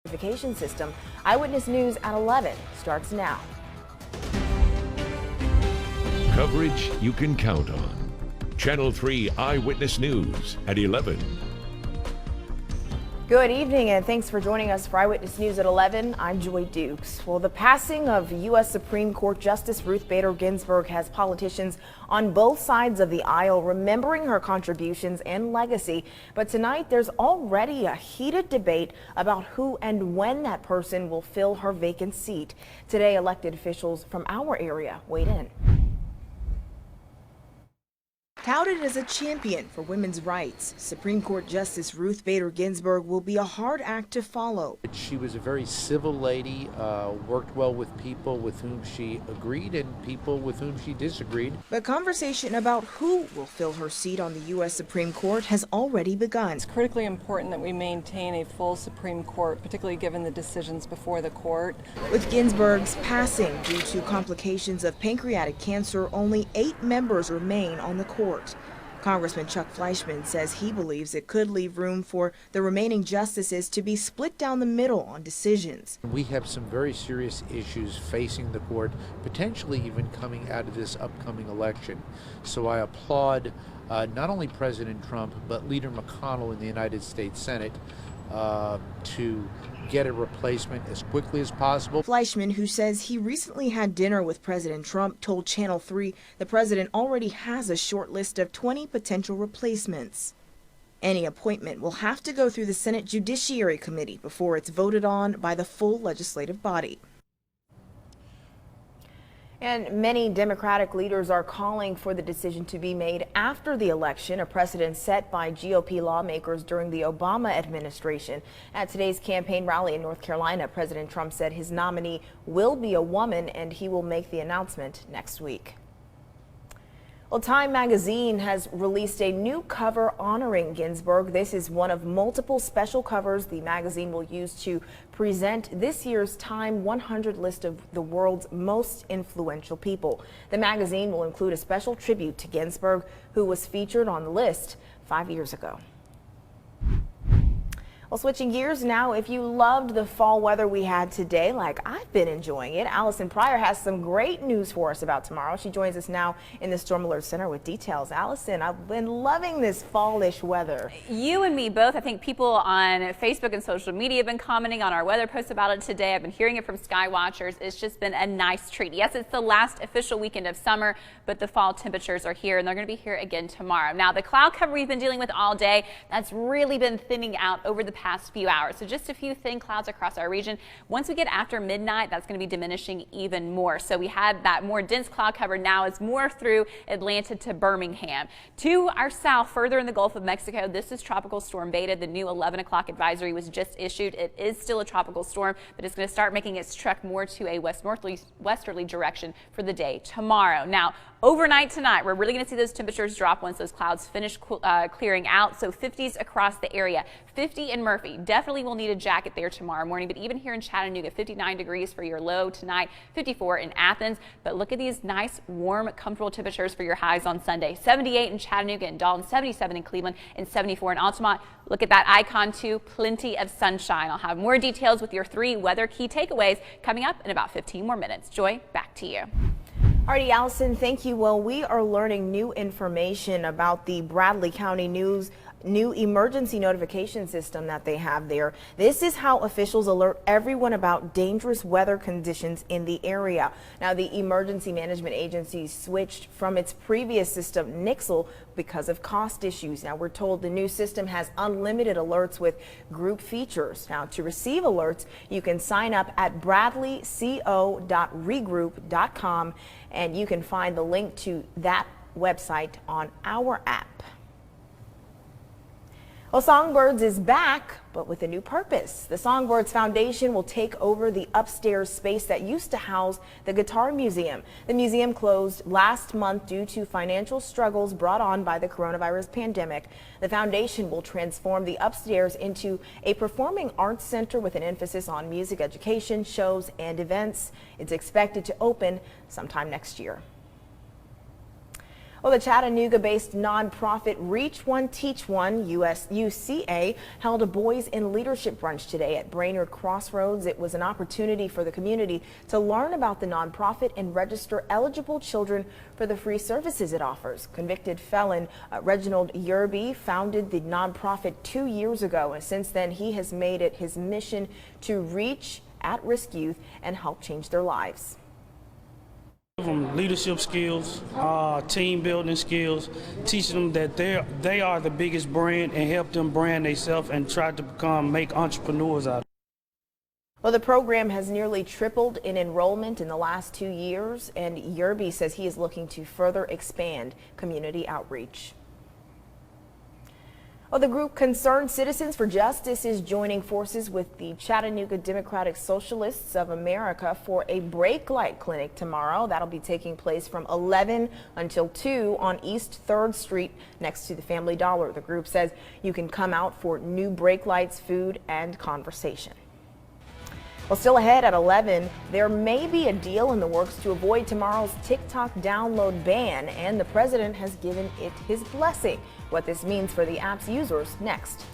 Notification system. Eyewitness News at 11 starts now. Coverage you can count on. Channel 3 Eyewitness News at 11. Good evening and thanks for joining us for Eyewitness News at 11. I'm Joy Dukes. Well, the passing of U.S. Supreme Court Justice Ruth Bader Ginsburg has politicians on both sides of the aisle remembering her contributions and legacy. But tonight there's already a heated debate about who and when that person will fill her vacant seat. Today, elected officials from our area weighed in. Touted as a champion for women's rights, Supreme Court Justice Ruth Bader Ginsburg will be a hard act to follow. She was a very civil lady, worked well with people with whom she agreed and people with whom she disagreed. But conversation about who will fill her seat on the U.S. Supreme Court has already begun. It's critically important that we maintain a full Supreme Court, particularly given the decisions before the court. With Ginsburg's passing due to complications of pancreatic cancer, only 8 members remain on the court. Congressman Chuck Fleischman says he believes it could leave room for the remaining justices to be split down the middle on decisions. We have some very serious issues facing the court, potentially even coming out of this upcoming election. So I applaud not only President Trump, but Leader McConnell in the United States Senate to get a replacement as quickly as possible. Fleischman, who says he recently had dinner with President Trump, told Channel 3 the president already has a short list of 20 potential replacements. Any appointment will have to go through the Senate Judiciary Committee before it's voted on by the full legislative body. And many Democratic leaders are calling for the decision to be made after the election, a precedent set by GOP lawmakers during the Obama administration. At today's campaign rally in North Carolina, President Trump said his nominee will be a woman and he will make the announcement next week. Well, Time magazine has released a new cover honoring Ginsburg. This is one of multiple special covers the magazine will use to present this year's Time 100 list of the world's most influential people. The magazine will include a special tribute to Ginsburg, who was featured on the list 5 years ago. Well, switching gears now, if you loved the fall weather we had today, like I've been enjoying it, Allison Pryor has some great news for us about tomorrow. She joins us now in the Storm Alert Center with details. Allison, I've been loving this fallish weather. You and me both. I think people on Facebook and social media have been commenting on our weather posts about it today. I've been hearing it from sky watchers. It's just been a nice treat. Yes, it's the last official weekend of summer, but the fall temperatures are here and they're going to be here again tomorrow. Now, the cloud cover we've been dealing with all day, that's really been thinning out over the past few hours. So just a few thin clouds across our region. Once we get after midnight, that's going to be diminishing even more. So we had that more dense cloud cover now is more through Atlanta to Birmingham. To our south, further in the Gulf of Mexico, this is Tropical Storm Beta. The new 11 o'clock advisory was just issued. It is still a tropical storm, but it's going to start making its trek more to a westerly direction for the day tomorrow. Now, overnight tonight, we're really going to see those temperatures drop once those clouds finish clearing out. So 50s across the area. 50 in Murphy. Definitely will need a jacket there tomorrow morning, but even here in Chattanooga, 59 degrees for your low tonight, 54 in Athens. But look at these nice, warm, comfortable temperatures for your highs on Sunday. 78 in Chattanooga and Dalton, 77 in Cleveland, and 74 in Altamont. Look at that icon too, plenty of sunshine. I'll have more details with your 3 weather key takeaways coming up in about 15 more minutes. Joy, back to you. Alrighty, Allison, thank you. Well, we are learning new information about the Bradley County new emergency notification system that they have there. This is how officials alert everyone about dangerous weather conditions in the area. Now, the Emergency Management Agency switched from its previous system, Nixle, because of cost issues. Now, we're told the new system has unlimited alerts with group features. Now, to receive alerts, you can sign up at bradleyco.regroup.com, and you can find the link to that website on our app. Well, Songbirds is back, but with a new purpose. The Songbirds Foundation will take over the upstairs space that used to house the Guitar Museum. The museum closed last month due to financial struggles brought on by the coronavirus pandemic. The foundation will transform the upstairs into a performing arts center with an emphasis on music education, shows, and events. It's expected to open sometime next year. Well, the Chattanooga-based nonprofit Reach One, Teach One, UCA, held a Boys in Leadership brunch today at Brainerd Crossroads. It was an opportunity for the community to learn about the nonprofit and register eligible children for the free services it offers. Convicted felon Reginald Yerby founded the nonprofit 2 years ago, and since then he has made it his mission to reach at-risk youth and help change their lives. From leadership skills, team building skills, teaching them that they are the biggest brand and help them brand themselves and try to make entrepreneurs out of it. Well, the program has nearly tripled in enrollment in the last 2 years, and Yerby says he is looking to further expand community outreach. Well, the group Concerned Citizens for Justice is joining forces with the Chattanooga Democratic Socialists of America for a brake light clinic tomorrow. That'll be taking place from 11 until 2 on East 3rd Street next to the Family Dollar. The group says you can come out for new brake lights, food, and conversation. Well, still ahead at 11, there may be a deal in the works to avoid tomorrow's TikTok download ban, and the president has given it his blessing. What this means for the app's users next.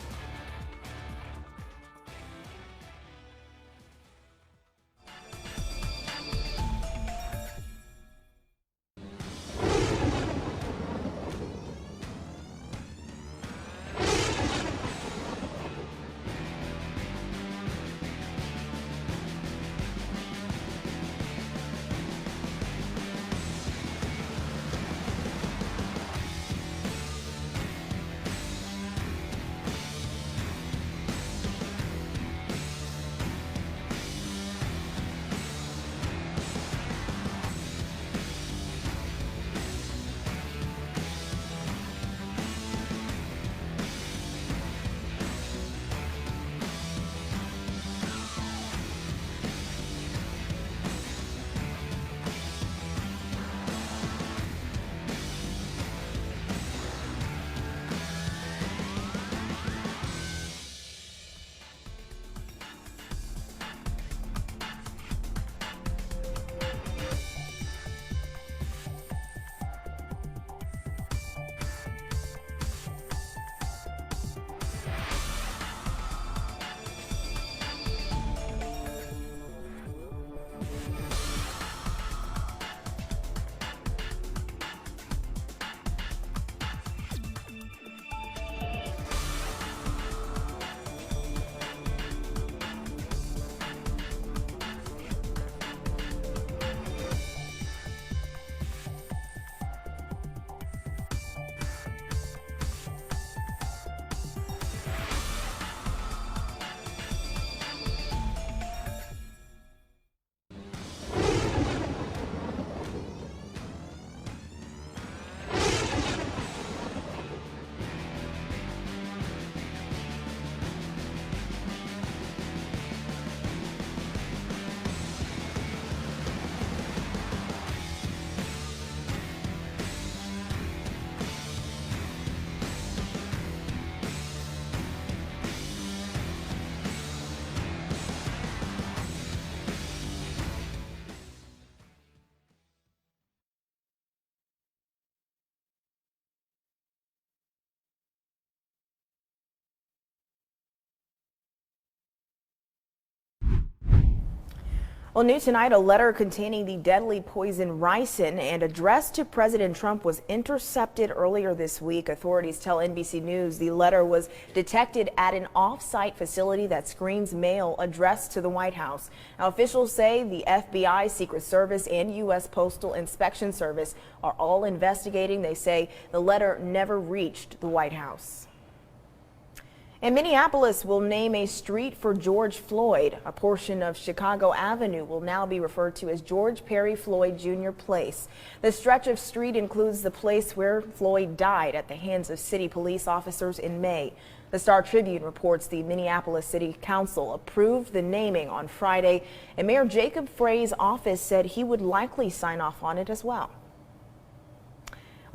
Well, new tonight, a letter containing the deadly poison ricin and addressed to President Trump was intercepted earlier this week. Authorities tell NBC News the letter was detected at an off-site facility that screens mail addressed to the White House. Now, officials say the FBI, Secret Service, and U.S. Postal Inspection Service are all investigating. They say the letter never reached the White House. And Minneapolis will name a street for George Floyd. A portion of Chicago Avenue will now be referred to as George Perry Floyd Jr. Place. The stretch of street includes the place where Floyd died at the hands of city police officers in May. The Star Tribune reports the Minneapolis City Council approved the naming on Friday, and Mayor Jacob Frey's office said he would likely sign off on it as well.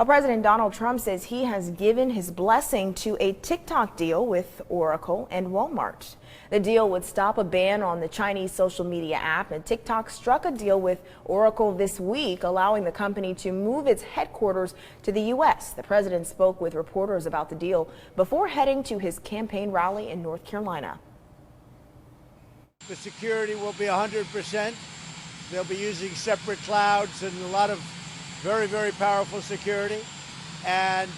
Well, President Donald Trump says he has given his blessing to a TikTok deal with Oracle and Walmart. The deal would stop a ban on the Chinese social media app, and TikTok struck a deal with Oracle this week, allowing the company to move its headquarters to the U.S. The president spoke with reporters about the deal before heading to his campaign rally in North Carolina. The security will be 100%. They'll be using separate clouds and a lot of very, very powerful security. And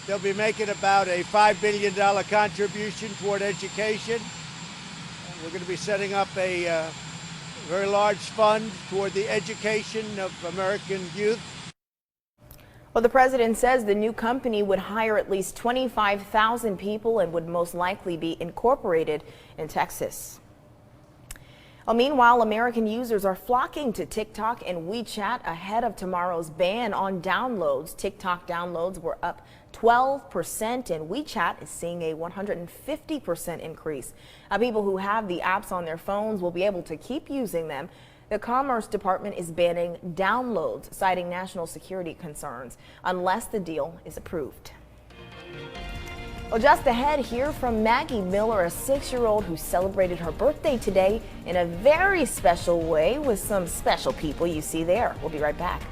they'll be making about a $5 billion contribution toward education. We're going to be setting up a very large fund toward the education of American youth. Well, the president says the new company would hire at least 25,000 people and would most likely be incorporated in Texas. Well, meanwhile, American users are flocking to TikTok and WeChat ahead of tomorrow's ban on downloads. TikTok downloads were up 12%, and WeChat is seeing a 150% increase. People who have the apps on their phones will be able to keep using them. The Commerce Department is banning downloads, citing national security concerns, unless the deal is approved. Well, just ahead, hear from Maggie Miller, a 6-year-old who celebrated her birthday today in a very special way with some special people you see there. We'll be right back.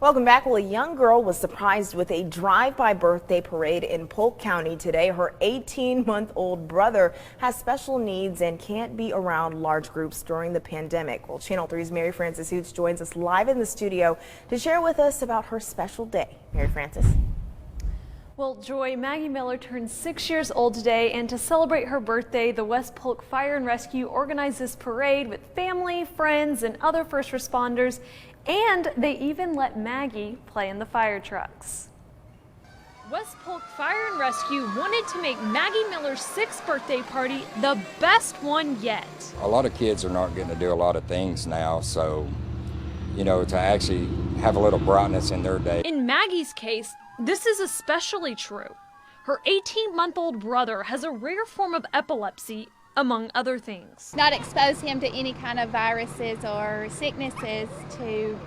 Welcome back. Well, a young girl was surprised with a drive-by birthday parade in Polk County today. Her 18-month-old brother has special needs and can't be around large groups during the pandemic. Well, Channel 3's Mary Frances Hoots joins us live in the studio to share with us about her special day. Mary Frances. Well, Joy, Maggie Miller turned 6 years old today, and to celebrate her birthday, the West Polk Fire and Rescue organized this parade with family, friends, and other first responders, and they even let Maggie play in the fire trucks. West Polk Fire and Rescue wanted to make Maggie Miller's 6th birthday party the best one yet. A lot of kids are not getting to do a lot of things now, so to actually have a little brightness in their day. In Maggie's case, this is especially true. Her 18-month-old brother has a rare form of epilepsy, among other things. Not expose him to any kind of viruses or sicknesses to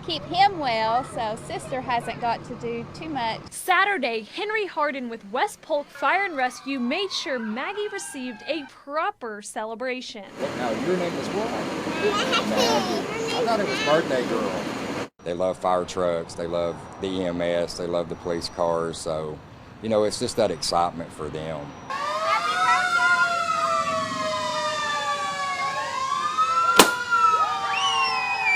keep him well, so sister hasn't got to do too much. Saturday, Henry Harden with West Polk Fire and Rescue made sure Maggie received a proper celebration. Now, your name is what? Maggie. I thought it was birthday girl. They love fire trucks, they love the EMS, they love the police cars, so, it's just that excitement for them.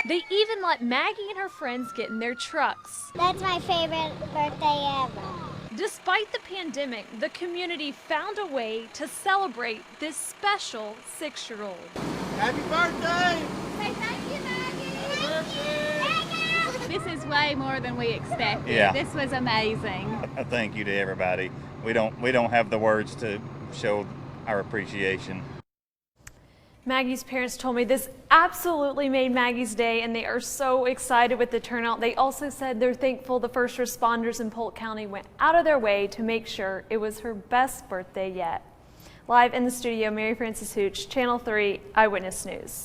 They even let Maggie and her friends get in their trucks. That's my favorite birthday ever. Despite the pandemic, the community found a way to celebrate this special 6-year-old. Happy birthday! Say thank you, Maggie! This is way more than we expected. Yeah. This was amazing. A thank you to everybody. We don't have the words to show our appreciation. Maggie's parents told me this absolutely made Maggie's day, and they are so excited with the turnout. They also said they're thankful the first responders in Polk County went out of their way to make sure it was her best birthday yet. Live in the studio, Mary Frances Hooch, Channel 3 Eyewitness News.